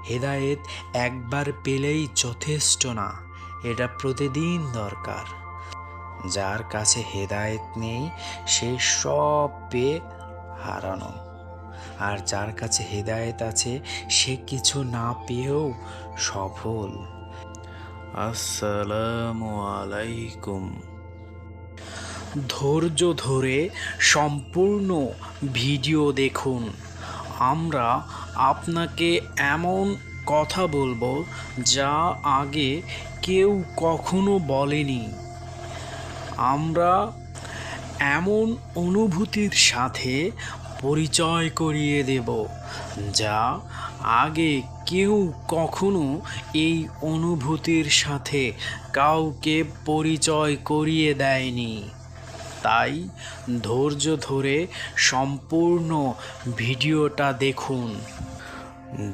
হেদায়েত একবার পেলেই যথেষ্ট না, এটা প্রতিদিন দরকার। যার কাছে হেদায়েত নেই সে সব পেয়ে হারানো, আর যার কাছে হেদায়েত আছে সে কিছু না পেয়েও সফল। আসসালামু আলাইকুম। ধৈর্য ধরে সম্পূর্ণ ভিডিও দেখুন। আমরা আপনাকে এমন কথা বলবো যা আগে কেউ কখনো বলেনি। আমরা এমন অনুভূতির সাথে পরিচয় করিয়ে দেব যা আগে কেউ কখনো এই অনুভূতির সাথে কাউকে পরিচয় করিয়ে দেয়নি। তাই ধৈর্য ধরে সম্পূর্ণ ভিডিওটা দেখুন।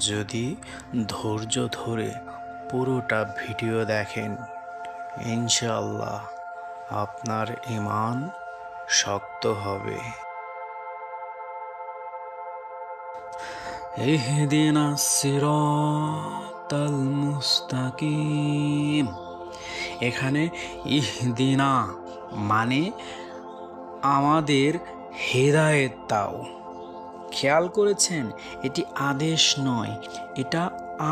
যদি ধৈর্য ধরে পুরোটা ভিডিও দেখেন, ইনশাআল্লাহ আপনার ঈমান শক্ত হবে। ইহদিনাস সিরাতাল মুস্তাকিম। এখানে ইহদিনা মানে আমাদের হেদায়েত দাও। খেয়াল করেছেন, এটি আদেশ নয়, এটা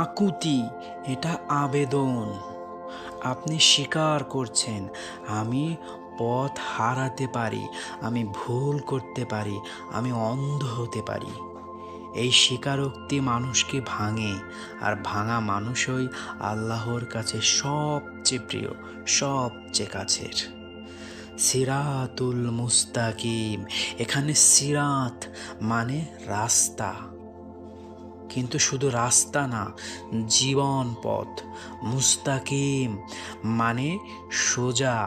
আকুতি, এটা আবেদন। আপনি স্বীকার করছেন, আমি পথ হারাতে পারি, আমি ভুল করতে পারি, আমি অন্ধ হতে পারি। এই স্বীকারোক্তি মানুষকে ভাঙে, আর ভাঙা মানুষই আল্লাহর কাছে সবচেয়ে প্রিয়, সবচেয়ে কাছের। সিরাতুল মুস্তাকিম, এখানে সিরাত মানে রাস্তা, কিন্তু শুধু রাস্তা না, জীবন পথ। মুস্তাকিম মানে সোজা।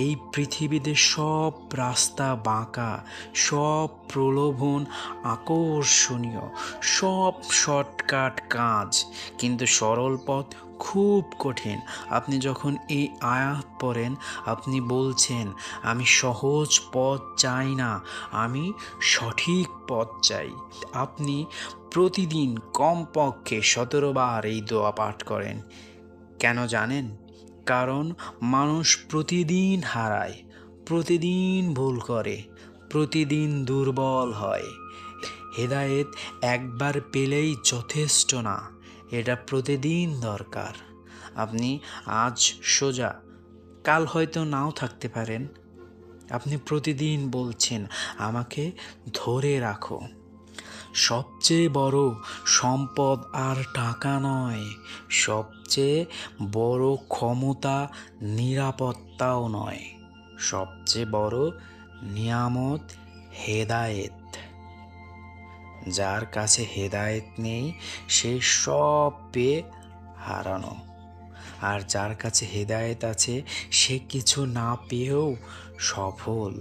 এই পৃথিবীতে সব রাস্তা বাঁকা, সব প্রলোভন আকর্ষণীয়, সব শর্টকাট কাজ, কিন্তু সরল পথ খুব কঠিন। আপনি যখন এই আয়াত পড়েন, আপনি বলছেন, আমি সহজ পথ চাই না, আমি সঠিক পথ চাই। আপনি প্রতিদিন কমপক্ষে 17 বার এই দোয়া পাঠ করেন। কেন জানেন? কারণ মানুষ প্রতিদিন হারায়, প্রতিদিন ভুল করে, প্রতিদিন দুর্বল হয়। হেদায়েত একবার পেলেই যথেষ্ট না, এটা প্রতিদিন দরকার। আপনি আজ সোজা, কাল হয়তো নাও থাকতে পারেন। আপনি প্রতিদিন বলছেন, আমাকে ধরে রাখো। সবচেয়ে বড় সম্পদ আর টাকা নয়, সবচেয়ে বড় ক্ষমতা নিরাপত্তাও নয়, সবচেয়ে বড় নিয়ামত হেদায়েত। যার কাছে হেদায়েত নেই সে সব পেয়ে হারানো, আর যার কাছে হেদায়েত আছে সে কিছু না পেয়েও সফল।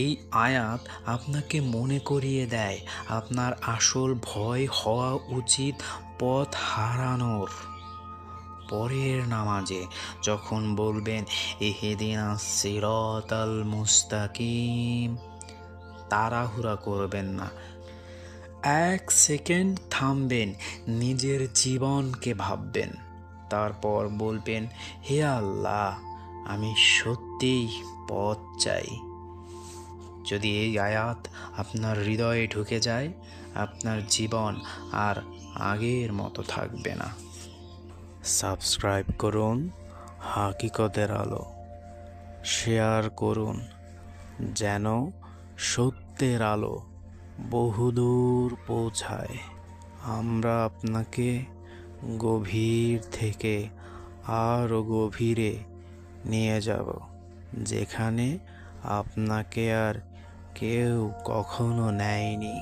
এই আয়াত আপনাকে মনে করিয়ে দেয়, আপনার আসল ভয় হওয়া উচিত পথ হারানোর। পরের নামাজে যখন বলবেন ইহদিনাস সিরাতাল মুস্তাকিম, তাড়াহুড়া করবেন না, 1 সেকেন্ড থামবেন, নিজের জীবনকে ভাববেন, তারপর বলবেন, হে আল্লাহ, আমি সত্যিই পথ চাই। যদি এই আয়াত আপনার হৃদয়ে ঢুকে যায়, আপনার জীবন আর আগের মতো থাকবে না। সাবস্ক্রাইব করুন হাকিকতের আলো, শেয়ার করুন যেন সত্যের আলো বহুদূর পৌঁছায়। আমরা আপনাকে গভীর থেকে আরও গভীরে নিয়ে যাব, যেখানে আপনাকে আর কেউ কখনো নেয়নি।